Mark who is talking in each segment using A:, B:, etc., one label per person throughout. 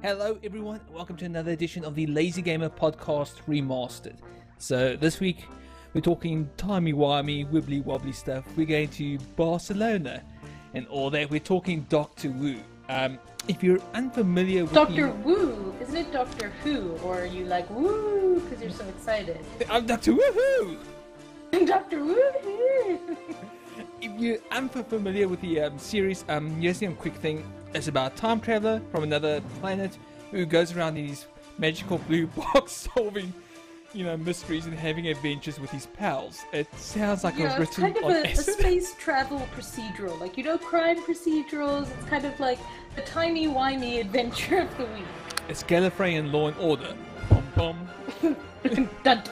A: Hello everyone, welcome to another edition of the Lazy Gamer Podcast Remastered. So this week we're talking timey-wimey, wibbly-wobbly stuff. We're going to Barcelona and all that. We're talking Doctor Who. If you're unfamiliar with
B: Doctor Who, isn't it Doctor Who? Or are you like woo because you're so excited?
A: I'm Doctor Woohoo!
B: Doctor Woohoo!
A: If you're unfamiliar with the series, here's a quick thing. It's about a time traveler from another planet who goes around in his magical blue box solving, mysteries and having adventures with his pals. It sounds like it was written
B: it's kind
A: on
B: of a space travel procedural. Like, crime procedurals. It's kind of like the timey-wimey adventure of the week.
A: It's Gallifrey and Law and Order. Bum bum.
B: Dun dun.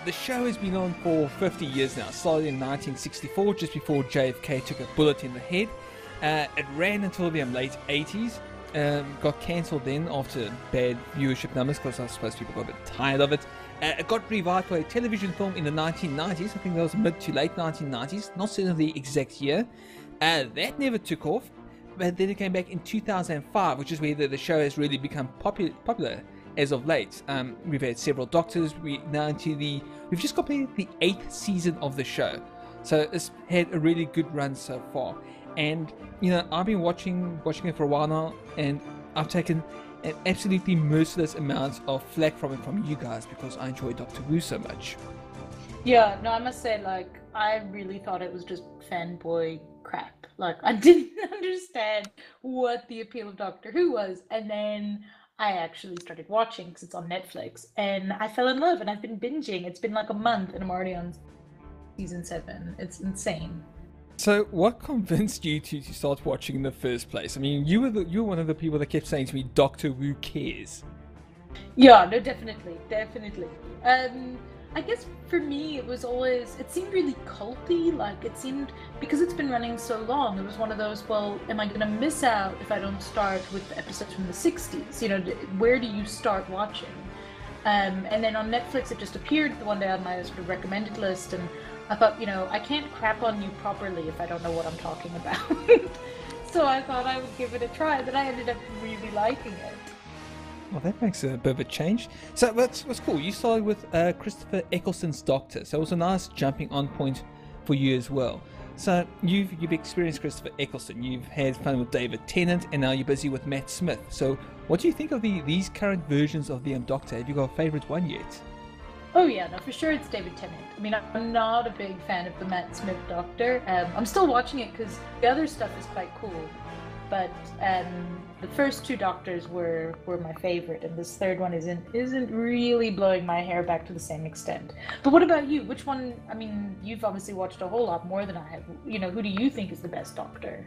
A: The show has been on for 50 years now. Started in 1964, just before JFK took a bullet in the head. It ran until the late 80s. Got cancelled then after bad viewership numbers because I suppose people got a bit tired of it. It got revived for a television film in the 1990s. I think that was mid to late 1990s. Not certain of the exact year. That never took off. But then it came back in 2005, which is where the show has really become popular as of late. We've had several doctors. We've just completed the 8th season of the show. So it's had a really good run so far. And, I've been watching it for a while now, and I've taken an absolutely merciless amount of flack from it from you guys because I enjoy Doctor Who so much.
B: Yeah, no, I must say, I really thought it was just fanboy crap. I didn't understand what the appeal of Doctor Who was, and then I actually started watching because it's on Netflix, and I fell in love, and I've been binging. It's been like a month, and I'm already on season 7. It's insane.
A: So, what convinced you to start watching in the first place? I mean, you were one of the people that kept saying to me, Doctor Who cares.
B: Yeah, no, definitely. I guess for me, it seemed really culty. It seemed, because it's been running so long, it was one of those, well, am I going to miss out if I don't start with the episodes from the 60s? Where do you start watching? And then on Netflix, it just appeared the one day on my sort of recommended list, and I thought, I can't crap on you properly if I don't know what I'm talking about. So I thought I would give it a try, but I ended up really liking it.
A: Well, that makes a bit of a change. So what's cool, you started with Christopher Eccleston's Doctor, so it was a nice jumping on point for you as well. So you've experienced Christopher Eccleston, you've had fun with David Tennant, and now you're busy with Matt Smith. So what do you think of these current versions of the Doctor? Have you got a favourite one yet?
B: Oh yeah, no, for sure it's David Tennant. I mean, I'm not a big fan of the Matt Smith Doctor. I'm still watching it because the other stuff is quite cool. But the first 2 Doctors were my favorite, and this third one isn't really blowing my hair back to the same extent. But what about you? Which one? I mean, you've obviously watched a whole lot more than I have. Who do you think is the best Doctor?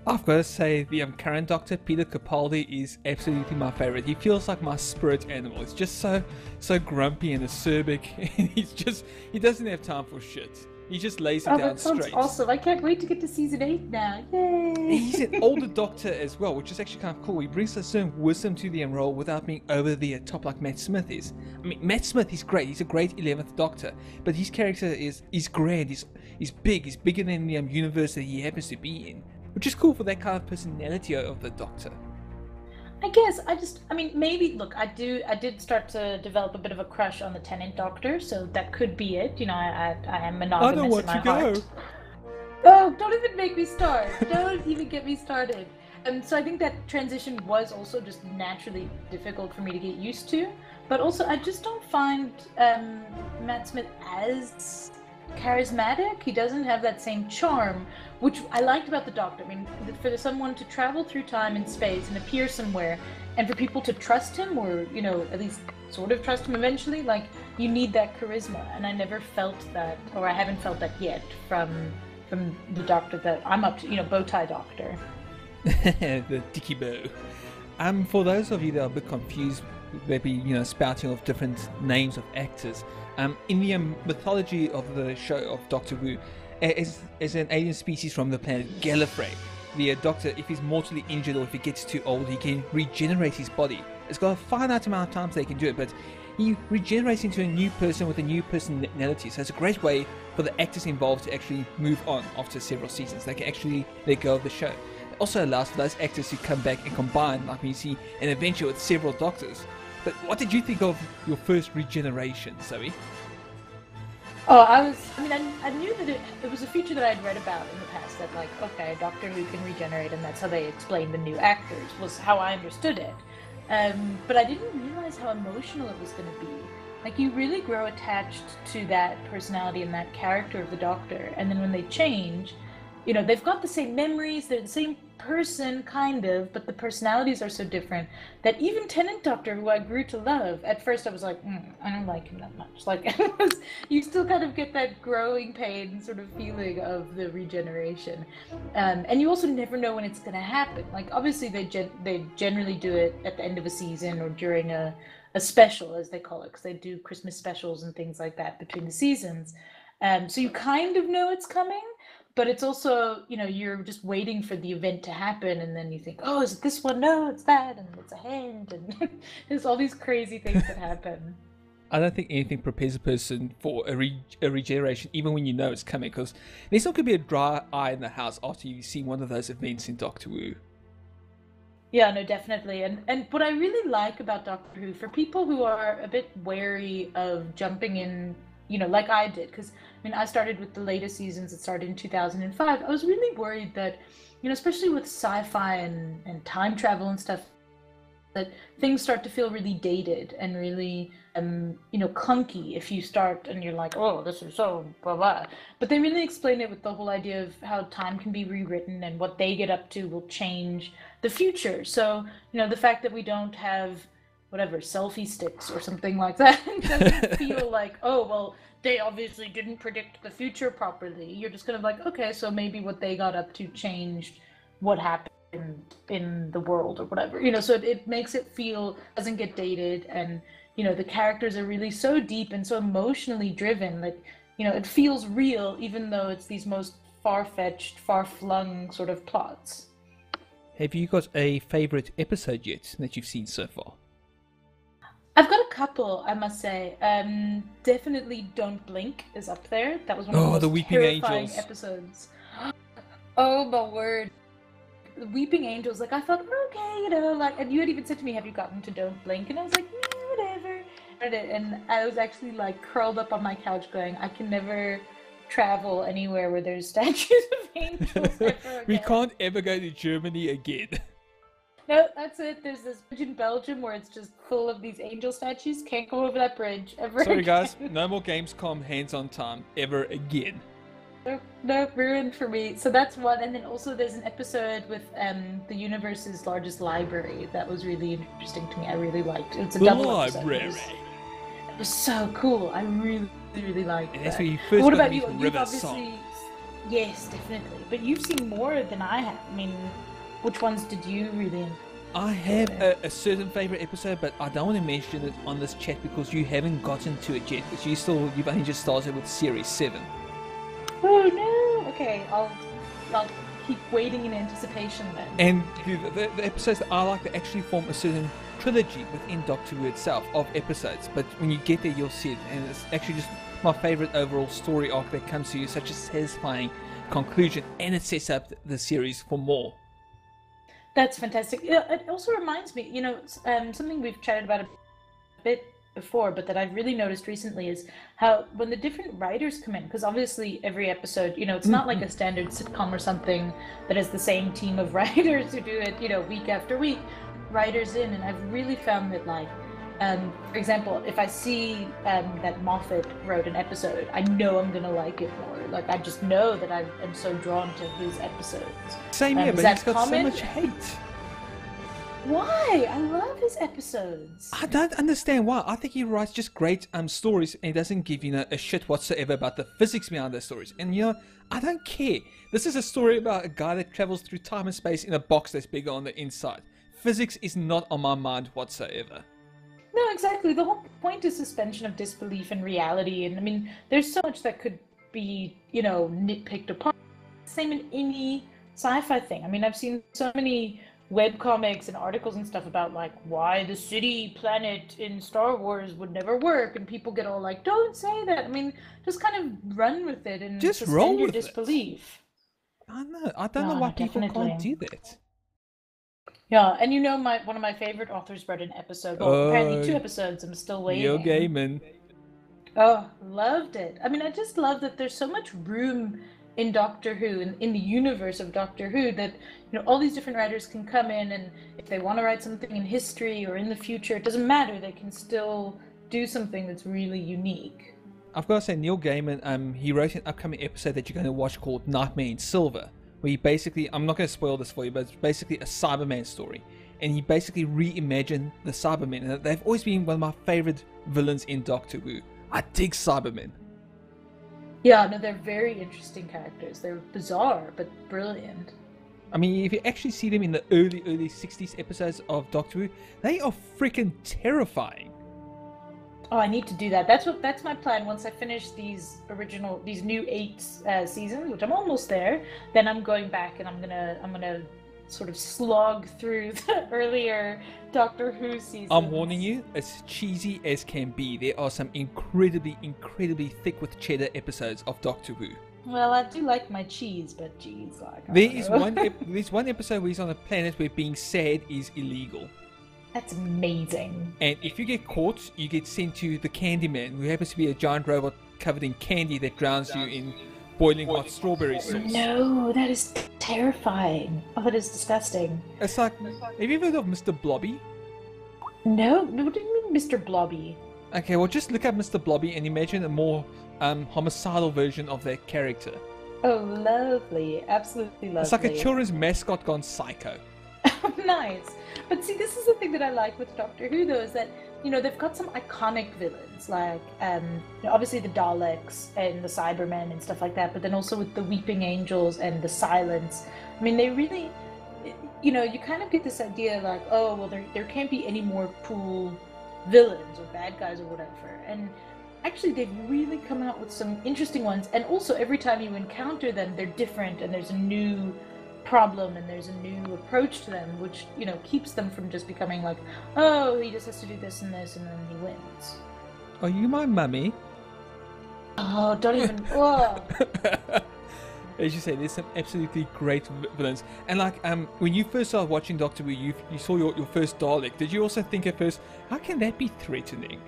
A: I've got to say the current Doctor, Peter Capaldi, is absolutely my favorite. He feels like my spirit animal. He's just so grumpy and acerbic, and he doesn't have time for shit. He just lays it down
B: that sounds
A: straight.
B: Awesome! I can't wait to get to season 8 now. Yay!
A: He's an older Doctor as well, which is actually kind of cool. He brings a certain wisdom to the role without being over the top like Matt Smith is. I mean, Matt Smith is great. He's a great 11th Doctor, but his character is grand. He's big. He's bigger than the universe that he happens to be in, which is cool for that kind of personality of the Doctor.
B: I guess maybe, look, I did start to develop a bit of a crush on the Tennant Doctor, so that could be it. I am monogamous in my heart. Oh, don't even make me start. Don't even get me started. So I think that transition was also just naturally difficult for me to get used to, but also I just don't find Matt Smith as charismatic. He doesn't have that same charm, which I liked about the Doctor. I mean, for someone to travel through time and space and appear somewhere, and for people to trust him, or at least sort of trust him eventually, you need that charisma, and I never felt that, or I haven't felt that yet from the Doctor that I'm up to, Bowtie Doctor.
A: The Dicky Bow. For those of you that are a bit confused, maybe spouting off different names of actors, in the mythology of the show of Doctor Who, as an alien species from the planet Gallifrey, the Doctor, if he's mortally injured or if he gets too old, he can regenerate his body. It's got a finite amount of times they can do it, but he regenerates into a new person with a new personality. So it's a great way for the actors involved to actually move on after several seasons. They can actually let go of the show. also allows for those actors to come back and combine, like when you see an adventure with several Doctors. But what did you think of your first regeneration, Zoe?
B: Oh, I knew that it was a feature that I'd read about in the past, that like, okay, a Doctor Who can regenerate, and that's how they explained the new actors, was how I understood it. But I didn't realize how emotional it was going to be. Like, you really grow attached to that personality and that character of the Doctor, and then when they change, you know, they've got the same memories, they're the same person, kind of, but the personalities are so different that even Tenant Doctor, who I grew to love, at first I was like, I don't like him that much. Like, you still kind of get that growing pain sort of feeling of the regeneration. And you also never know when it's going to happen. Like, obviously they generally do it at the end of a season or during a special, as they call it, because they do Christmas specials and things like that between the seasons. So you kind of know it's coming. But it's also, you know, you're just waiting for the event to happen, and then you think, oh, is it this one? No, it's that, and it's a hand, and there's all these crazy things that happen.
A: I don't think anything prepares a person for a regeneration, even when you know it's coming, because there's not going to be a dry eye in the house after you see one of those events in Doctor Who.
B: Yeah, no, definitely. And what I really like about Doctor Who, for people who are a bit wary of jumping in, you know, like I did, because I mean, I started with the latest seasons. It started in 2005. I was really worried that, you know, especially with sci-fi and time travel and stuff, that things start to feel really dated and really, you know, clunky if you start and you're like, oh, this is so blah, blah. But they really explain it with the whole idea of how time can be rewritten and what they get up to will change the future. So, you know, the fact that we don't have whatever, selfie sticks or something like that doesn't feel like, oh, well, they obviously didn't predict the future properly. You're just kind of like, okay, so maybe what they got up to changed what happened in the world or whatever, you know. So it makes it feel, doesn't get dated, and you know, the characters are really so deep and so emotionally driven that, you know, it feels real, even though it's these most far-fetched, far-flung sort of plots.
A: Have you got a favorite episode yet that you've seen so far?
B: I've got a couple, I must say. Definitely Don't Blink is up there. That was one of the most terrifying episodes. Oh my word. The Weeping Angels, like, I thought, okay, you know, like, and you had even said to me, have you gotten to Don't Blink? And I was like, whatever. And I was actually like curled up on my couch going, I can never travel anywhere where there's statues of angels ever again.
A: We can't ever go to Germany again.
B: No, that's it. There's this bridge in Belgium where it's just full of these angel statues. Can't go over that bridge ever
A: Sorry,
B: again.
A: guys. No more Gamescom Hands on Time ever again.
B: No, ruined for me. So that's one. And then also there's an episode with the universe's largest library that was really interesting to me. I really liked it. It's a double library. It was so cool. I really, really liked it.
A: And that's where you first got to meet River Song.
B: Yes, definitely. But you've seen more than I have. I mean, which ones did you really enjoy?
A: I have a certain favorite episode, but I don't want to mention it on this chat because you haven't gotten to it yet. Because you've only just started with Series 7.
B: Oh no! Okay, I'll keep waiting in anticipation then.
A: And the episodes that I like, they actually form a certain trilogy within Doctor Who itself of episodes. But when you get there, you'll see it, and it's actually just my favorite overall story arc that comes to you, such a satisfying conclusion, and it sets up the series for more.
B: That's fantastic. It also reminds me, you know, something we've chatted about a bit before, but that I've really noticed recently is how when the different writers come in, because obviously every episode, you know, it's not like a standard sitcom or something that has the same team of writers who do it, you know, week after week, writers in, and I've really found that, like, for example, if I see that Moffat wrote an episode, I know I'm gonna like it more. Like, I just know that I am so drawn to his episodes.
A: Same here, but he's got so much hate.
B: Why? I love his episodes.
A: I don't understand why. I think he writes just great stories, and he doesn't give, you know, a shit whatsoever about the physics behind those stories. And, you know, I don't care. This is a story about a guy that travels through time and space in a box that's bigger on the inside. Physics is not on my mind whatsoever.
B: No, exactly. The whole point is suspension of disbelief in reality. And I mean, there's so much that could be, you know, nitpicked apart. Same in any sci-fi thing. I mean, I've seen so many webcomics and articles and stuff about, like, why the city planet in Star Wars would never work. And people get all like, don't say that. I mean, just kind of run with it and
A: just
B: suspend your disbelief.
A: I don't know why people can't do that.
B: Yeah, and one of my favorite authors wrote an episode. Well, apparently 2 episodes. I'm still waiting.
A: Neil Gaiman.
B: Oh, loved it. I mean, I just love that there's so much room in Doctor Who, in the universe of Doctor Who, that all these different writers can come in, and if they want to write something in history or in the future, it doesn't matter. They can still do something that's really unique.
A: I've got to say, Neil Gaiman, he wrote an upcoming episode that you're going to watch called Nightmare in Silver, where he basically, I'm not going to spoil this for you, but it's basically a Cyberman story. And he basically reimagined the Cybermen. And they've always been one of my favorite villains in Doctor Who. I dig Cybermen.
B: Yeah, no, they're very interesting characters. They're bizarre, but brilliant.
A: I mean, if you actually see them in the early 60s episodes of Doctor Who, they are freaking terrifying.
B: Oh, I need to do that. That's my plan. Once I finish these new 8 seasons, which I'm almost there, then I'm going back and I'm gonna sort of slog through the earlier Doctor Who seasons.
A: I'm warning you, as cheesy as can be, there are some incredibly thick with cheddar episodes of Doctor Who.
B: Well, I do like my cheese, but geez,
A: there's one episode where he's on a planet where being sad is illegal.
B: That's amazing.
A: And if you get caught, you get sent to the Candyman, who happens to be a giant robot covered in candy that drowns you in boiling hot strawberry sauce.
B: No, that is terrifying. Oh, that is disgusting.
A: It's like, have you ever heard of Mr. Blobby?
B: No, what do you mean, Mr. Blobby?
A: Okay, well, just look up Mr. Blobby and imagine a more homicidal version of that character.
B: Oh, lovely. Absolutely lovely.
A: It's like a children's mascot gone psycho.
B: Nice. But see, this is the thing that I like with Doctor Who, though, is that, they've got some iconic villains, like, obviously the Daleks and the Cybermen and stuff like that, but then also with the Weeping Angels and the Silence. I mean, they really, you kind of get this idea, like, oh, well, there can't be any more cool villains or bad guys or whatever. And actually, they've really come out with some interesting ones. And also, every time you encounter them, they're different, and there's a new problem and there's a new approach to them, which keeps them from just becoming like, oh, he just has to do this and this and then he wins.
A: Are you my mummy?
B: Oh, don't even. Oh.
A: As you say, there's some absolutely great villains. And like, when you first started watching Doctor Who, you saw your first Dalek. Did you also think at first, how can that be threatening?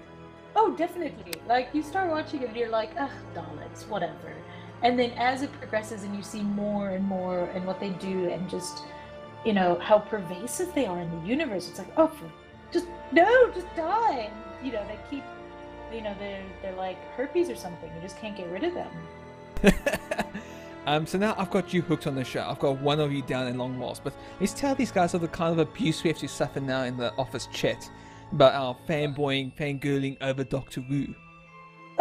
B: Oh, definitely. Like, you start watching it and you're like, ugh, Daleks, whatever. And then as it progresses and you see more and more and what they do and just, how pervasive they are in the universe, it's like, oh, just die. And, they keep, they're like herpes or something. You just can't get rid of them.
A: So now I've got you hooked on the show. I've got one of you down in long lost. But let's tell these guys of the kind of abuse we have to suffer now in the office chat about our fanboying, fangirling over Doctor Who.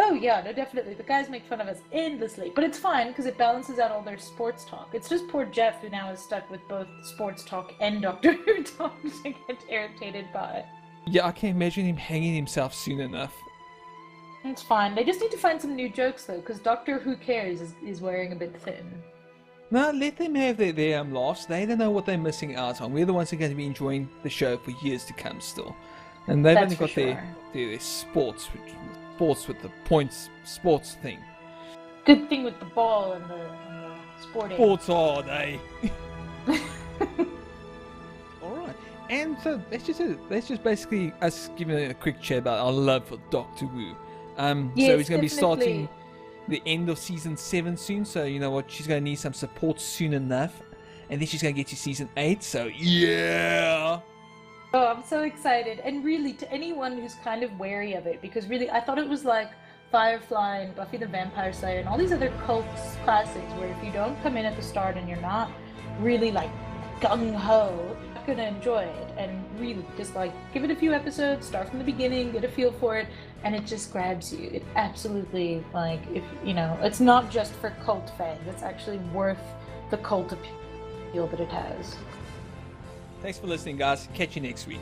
B: Oh yeah, no, definitely. The guys make fun of us endlessly, but it's fine because it balances out all their sports talk. It's just poor Jeff who now is stuck with both sports talk and Doctor Who talk to get irritated by.
A: Yeah, I can't imagine him hanging himself soon enough.
B: It's fine. They just need to find some new jokes though, because Doctor Who Cares is wearing a bit thin.
A: No, let them have their laughs. They don't know what they're missing out on. We're the ones who are going to be enjoying the show for years to come still. And they've only got their sports with the points sports thing.
B: Good thing with the ball and the sporting.
A: Sports are they? Alright. And so that's just basically us giving a quick chat about our love for Doctor Who.
B: Yes,
A: so he's going to be starting the end of season 7 soon, so you know what, she's going to need some support soon enough. And then she's going to get to season 8, so yeah!
B: Oh, I'm so excited. And really, to anyone who's kind of wary of it, because really, I thought it was like Firefly and Buffy the Vampire Slayer and all these other cult classics where if you don't come in at the start and you're not really like gung-ho, you're not going to enjoy it. And really, just like, give it a few episodes, start from the beginning, get a feel for it, and it just grabs you. It absolutely, like, if it's not just for cult fans. It's actually worth the cult appeal that it has.
A: Thanks for listening, guys. Catch you next week.